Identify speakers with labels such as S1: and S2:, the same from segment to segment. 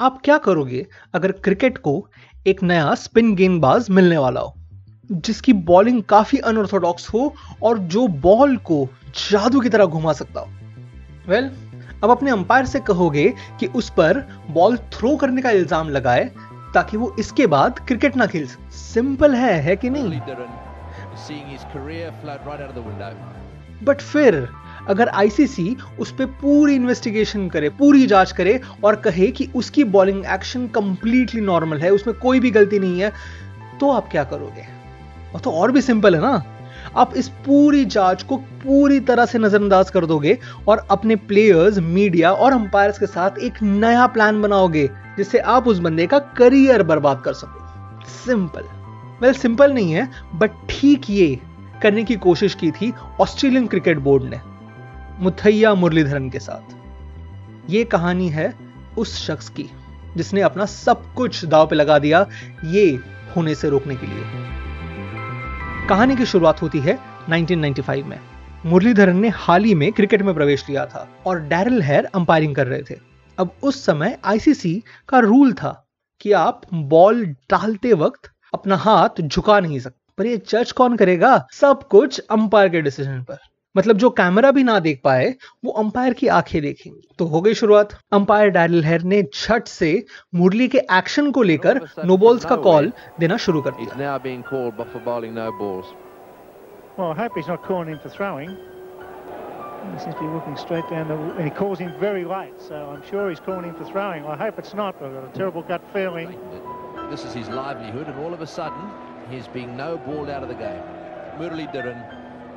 S1: आप क्या करोगे अगर क्रिकेट को एक नया स्पिन गेंदबाज मिलने वाला हो जिसकी बॉलिंग काफी अनऑर्थोडॉक्स हो और जो बॉल को जादू की तरह घुमा सकता हो? वेल, अब अपने अंपायर से कहोगे कि उस पर बॉल थ्रो करने का इल्जाम लगाए ताकि वो इसके बाद क्रिकेट ना खेल सके। सिंपल है कि नहीं? बट फिर अगर आईसीसी उस पर पूरी इन्वेस्टिगेशन करे, पूरी जांच करे और कहे कि उसकी बॉलिंग एक्शन कंप्लीटली नॉर्मल है, उसमें कोई भी गलती नहीं है, तो आप क्या करोगे? तो और भी सिंपल है ना, आप इस पूरी जांच को पूरी तरह से नजरअंदाज कर दोगे और अपने प्लेयर्स, मीडिया और अंपायर्स के साथ एक नया प्लान बनाओगे जिससे आप उस बंदे का करियर बर्बाद कर सको। सिंपल। वेल, सिंपल नहीं है, बट ठीक ये करने की कोशिश की थी ऑस्ट्रेलियन क्रिकेट बोर्ड ने मुथैया मुरलीधरन के साथ। ये कहानी है उस शख्स की जिसने अपना सब कुछ दांव पे लगा दिया ये होने से रोकने के लिए। कहानी की शुरुआत होती है 1995 में। मुरलीधरन ने हाल ही में क्रिकेट में प्रवेश लिया था और डैरिल हेयर अंपायरिंग कर रहे थे। अब उस समय आईसीसी का रूल था कि आप बॉल डालते वक्त अपना हाथ झुका नहीं सकते, पर ये जज कौन करेगा? सब कुछ अंपायर के डिसीजन पर। मतलब जो कैमरा भी ना देख पाए वो अंपायर की आंखें देखेंगी। तो हो गई शुरुआत। अंपायर डैरिल हेयर ने झट से मुरली के एक्शन को लेकर नो बॉल्स का कॉल देना शुरू कर दिया।
S2: He seems to be looking straight down and he calls him very late, so I'm sure he's calling him for throwing. I hope it's not, but I've got a terrible gut feeling.
S3: This is his livelihood, and all of a sudden he's being no balled out of the game. Muralidharan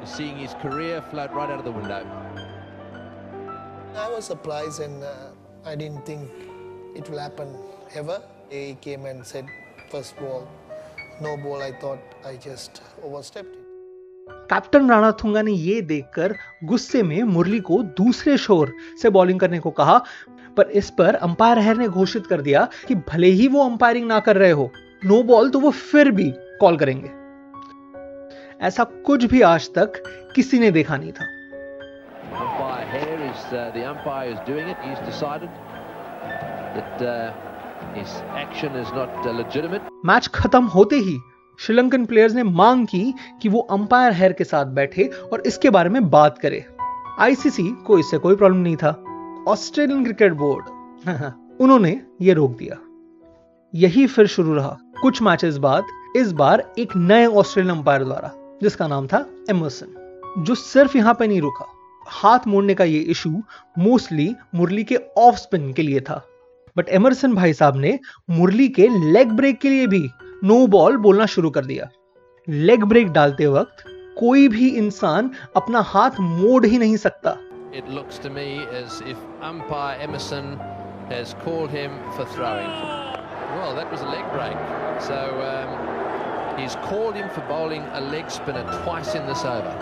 S3: is seeing his career float right out of the window.
S4: I was surprised and I didn't think it will happen ever. He came and said first ball, no ball. I thought I just overstepped it.
S1: Captain Ranatunga ने ये देखकर गुस्से में मुरली को दूसरे शोर से bowling करने को कहा, पर इस पर अंपायर हेयर ने घोषित कर दिया कि भले ही वो अंपायरिंग ना कर रहे हो, नो बॉल तो वो फिर भी कॉल करेंगे। ऐसा कुछ भी आज तक किसी ने देखा नहीं था। मैच खत्म होते ही श्रीलंकन प्लेयर्स ने मांग की कि वो अंपायर हेयर के साथ बैठे और इसके बारे में बात करे। आईसीसी को इससे कोई प्रॉब्लम नहीं था। ऑस्ट्रेलियन क्रिकेट बोर्ड उन्होंने ये रोक दिया। यही फिर शुरू रहा कुछ मैचेस बाद, इस बार एक नए ऑस्ट्रेलियन अंपायर द्वारा जिसका नाम था एमरसन, जो सिर्फ यहां पे नहीं रुका। हाथ मोड़ने का ये इशू मोस्टली मुरली के ऑफ स्पिन के लिए था, बट एमरसन भाई साहब ने मुरली के लेग ब्रेक के लिए भी नो बॉल बोलना शुरू कर दिया। लेग ब्रेक डालते वक्त कोई भी इंसान अपना हाथ मोड़ ही नहीं सकता।
S3: It looks to me as if umpire Emerson has called him for throwing. Well, that was a leg break. So he's called him for bowling a leg spinner twice in this over.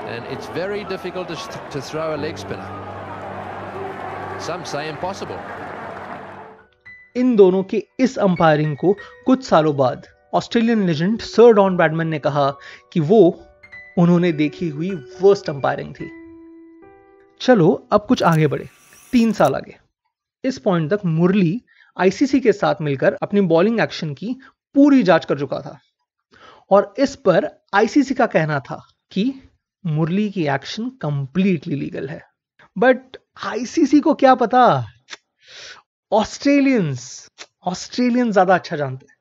S3: And it's very difficult to throw a leg spinner. Some say impossible.
S1: इन दोनों के इस umpiring को कुछ सालों बाद Australian legend sir Don Bradman ने कहा कि वो उन्होंने देखी हुई वर्स्ट अंपायरिंग थी। चलो अब कुछ आगे बढ़े, 3 साल आगे। इस पॉइंट तक मुरली आईसीसी के साथ मिलकर अपनी बॉलिंग एक्शन की पूरी जांच कर चुका था और इस पर आईसीसी का कहना था कि मुरली की एक्शन कंप्लीटली लीगल है। बट आईसीसी को क्या पता, ऑस्ट्रेलियंस ज्यादा अच्छा जानते हैं,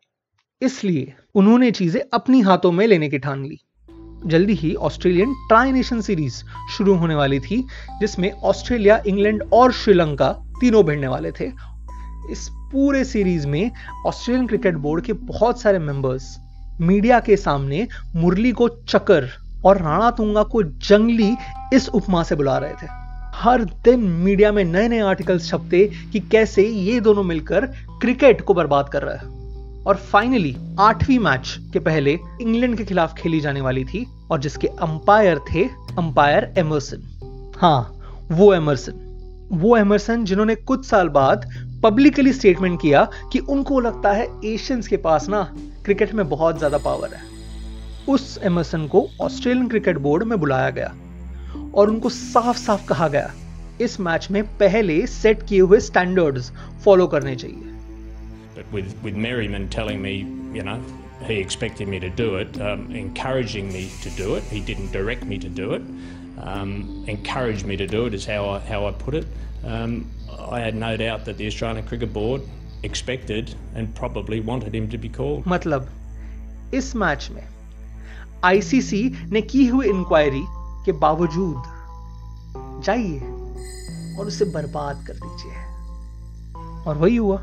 S1: इसलिए उन्होंने चीजें अपनी हाथों में लेने की ठान ली। जल्दी ही ऑस्ट्रेलियन ट्राई नेशन सीरीज शुरू होने वाली थी जिसमें ऑस्ट्रेलिया, इंग्लैंड और श्रीलंका तीनों भिड़ने वाले थे। इस पूरे सीरीज में ऑस्ट्रेलियन क्रिकेट बोर्ड के बहुत सारे मेंबर्स मीडिया के सामने मुरली को चकर और रणथुंगा को जंगली इस उपमा से बुला रहे थे। हर दिन मीडिया में नए नए आर्टिकल्स छपते कि कैसे ये दोनों मिलकर क्रिकेट को बर्बाद कर रहा है। और फाइनली 8वीं मैच के पहले इंग्लैंड के खिलाफ खेली जाने वाली थी और जिसके अंपायर थे अंपायर एमरसन। हाँ, वो एमरसन जिन्होंने कुछ साल बाद पब्लिकली स्टेटमेंट किया कि उनको लगता है एशियंस के पास ना क्रिकेट में बहुत ज्यादा पावर है। उस एमरसन को ऑस्ट्रेलियन क्रिकेट बोर्ड में बुलाया गया और उनको साफ साफ कहा गया इस मैच में पहले सेट किए हुए स्टैंडर्ड्स फॉलो करने चाहिए।
S5: But with Merriman telling me, you know, he expected me to do it, encouraging me to do it. He didn't direct me to do it. Encouraged me to do it is how I put it. I had no doubt that the Australian Cricket Board expected and probably wanted him to be called.
S1: मतलब इस match में ICC ने की हुई inquiry के बावजूद जाइए और उसे बर्बाद कर दीजिए, और वही हुआ।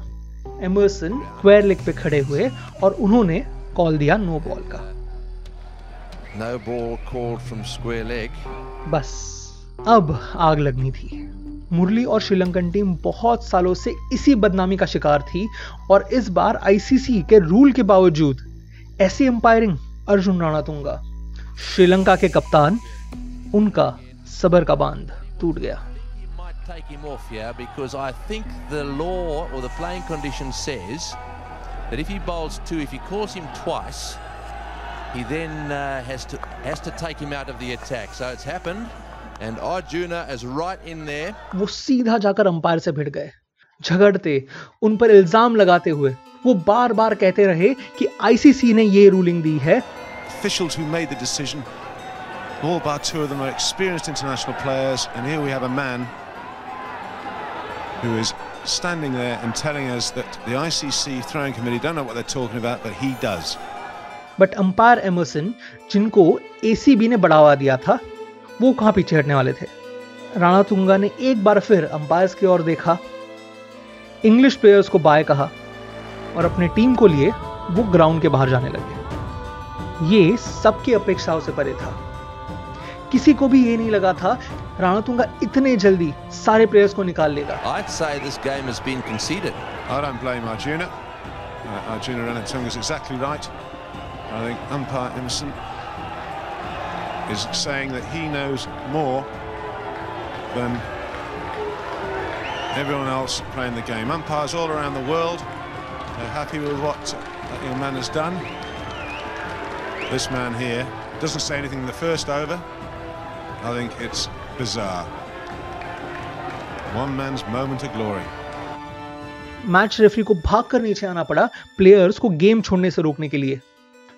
S1: एमरसन स्क्वायर लेग पे खड़े हुए और उन्होंने कॉल दिया नो बॉल का।
S3: No ball called from square leg.
S1: बस अब आग लगनी थी। मुरली और श्रीलंकन टीम बहुत सालों से इसी बदनामी का शिकार थी, और इस बार आईसीसी के रूल के बावजूद ऐसी अंपायरिंग अर्जुन रणतुंगा, श्रीलंका के कप्तान, उनका सबर का बांध टूट गया।
S3: Take him off here because I think the law or the playing condition says that if he bowls two, if he calls him twice, he then has to take him out of the attack. So it's happened and Arjuna is right in there.
S1: वो सीधा जाकर umpire से भिड़ गए, झगड़ते, उन पर इल्जाम लगाते हुए वो बार-बार कहते रहे कि आईसीसी ने ये रूलिंग दी है।
S6: Officials who made the decision, all but two of them are experienced international players, and here we have a man who is standing there and telling us that the ICC throwing committee don't know what they're talking about, but he does.
S1: But umpire Emerson, जिनको ACB ने बढ़ावा दिया था, वो कहां पीछे हटने वाले थे। रणतुंगा ने एक बार फिर अंपायर्स की ओर देखा, इंग्लिश प्लेयर्स को बाय कहा और अपने टीम को लिए वो ग्राउंड के बाहर जाने लगे। ये सबकी अपेक्षाओं से परे था। किसी को भी ये नहीं लगा था रणतुंगा इतने जल्दी सारे प्लेयर्स को निकाल लेगा।
S3: I'd say this game has been conceded.
S6: I don't blame Arjuna. Arjuna Ranatunga is exactly right. I think umpire Emerson is saying that he knows more than everyone else playing the game. Umpires all around the world are happy with what that young man has done. This man here doesn't say anything in the first over. I think it's bizarre. One man's moment of glory.
S1: Match referee को भागकर नीचे आना पड़ा players को game छोड़ने से रोकने के लिए।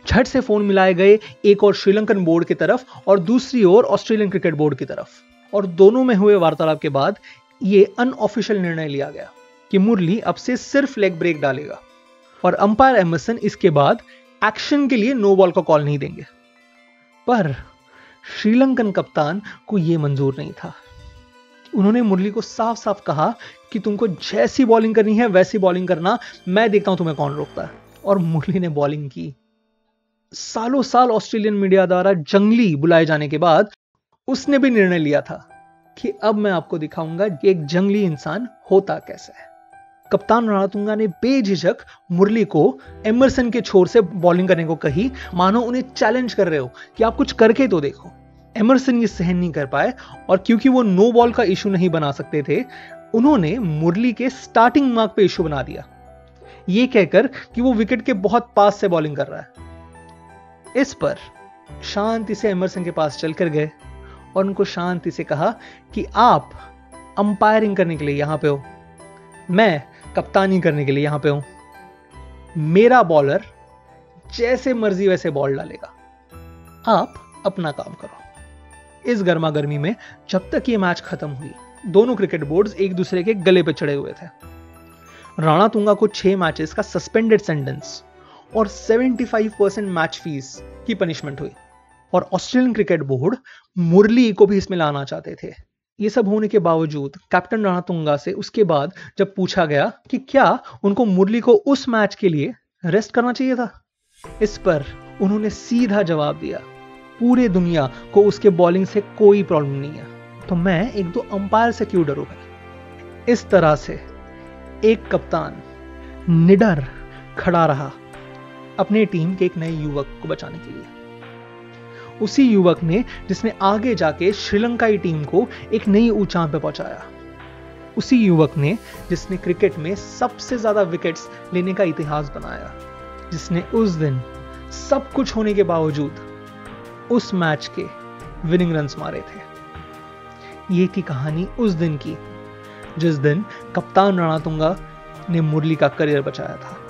S1: झट से फोन मिलाए गए, एक और श्रीलंकन बोर्ड की तरफ और दूसरी ओर ऑस्ट्रेलियन क्रिकेट बोर्ड की तरफ, और दोनों में हुए वार्तालाप के बाद ये अनऑफिशियल निर्णय लिया गया कि मुरली अब से सिर्फ लेग ब्रेक डालेगा और अंपायर एमरसन इसके बाद एक्शन के लिए नो बॉल का कॉल नहीं देंगे। पर श्रीलंकन कप्तान को यह मंजूर नहीं था। उन्होंने मुरली को साफ साफ कहा कि तुमको जैसी बॉलिंग करनी है वैसी बॉलिंग करना, मैं देखता हूं तुम्हें कौन रोकता है। और मुरली ने बॉलिंग की। सालों साल ऑस्ट्रेलियन मीडिया द्वारा जंगली बुलाए जाने के बाद उसने भी निर्णय लिया था कि अब मैं आपको दिखाऊंगा कि एक जंगली इंसान होता कैसा है। कप्तान रणतुंगा ने बेझिझक मुरली को एमरसन के छोर से बॉलिंग करने को कही, मानो उन्हें चैलेंज कर रहे हो कि आप कुछ करके तो देखो। एमरसन ये सहन नहीं कर पाए और क्योंकि वो नो बॉल का इशू नहीं बना सकते थे, उन्होंने मुरली के स्टार्टिंग मार्क पे इशू बना दिया, ये कहकर कि वो विकेट के बहुत पास से बॉलिंग कर रहा है। इस पर शांति से एमरसन के पास चलकर गए और उनको शांति से कहा कि आप अंपायरिंग करने के लिए यहां पे हो, मैं कप्तानी करने के लिए यहां पे हूं। मेरा बॉलर जैसे मर्जी वैसे बॉल डालेगा, आप अपना काम करो। इस गर्मा गर्मी में जब तक ये मैच खत्म हुई, दोनों क्रिकेट बोर्ड्स एक दूसरे के गले पे चढ़े हुए थे। रणतुंगा को 6 मैचेस का सस्पेंडेड सेंटेंस और 75% मैच फीस की पनिशमेंट हुई और ऑस्ट्रेलियन क्रिकेट बोर्ड मुरली को भी इसमें लाना चाहते थे। ये सब होने के बावजूद कैप्टन रणतुंगा से उसके बाद जब पूछा गया कि क्या उनको मुरली को उस मैच के लिए रेस्ट करना चाहिए था, इस पर उन्होंने सीधा जवाब दिया, पूरे दुनिया को उसके बॉलिंग से कोई प्रॉब्लम नहीं है, तो मैं एक दो अंपायर से क्यों डरूंगा। इस तरह से एक कप्तान निडर खड़ा रहा अपने टीम के एक नए युवक को बचाने के लिए। उसी युवक ने जिसने आगे जाके श्रीलंकाई टीम को एक नई ऊंचाई पे पहुंचाया। उसी युवक ने जिसने क्रिकेट में सबसे ज्यादा विकेट्स लेने का इतिहास बनाया, जिसने उस दिन सब कुछ होने के बावजूद उस मैच के विनिंग रन्स मारे थे। ये थी कहानी उस दिन की जिस दिन कप्तान रणतुंगा ने मुरली का करियर बचाया था।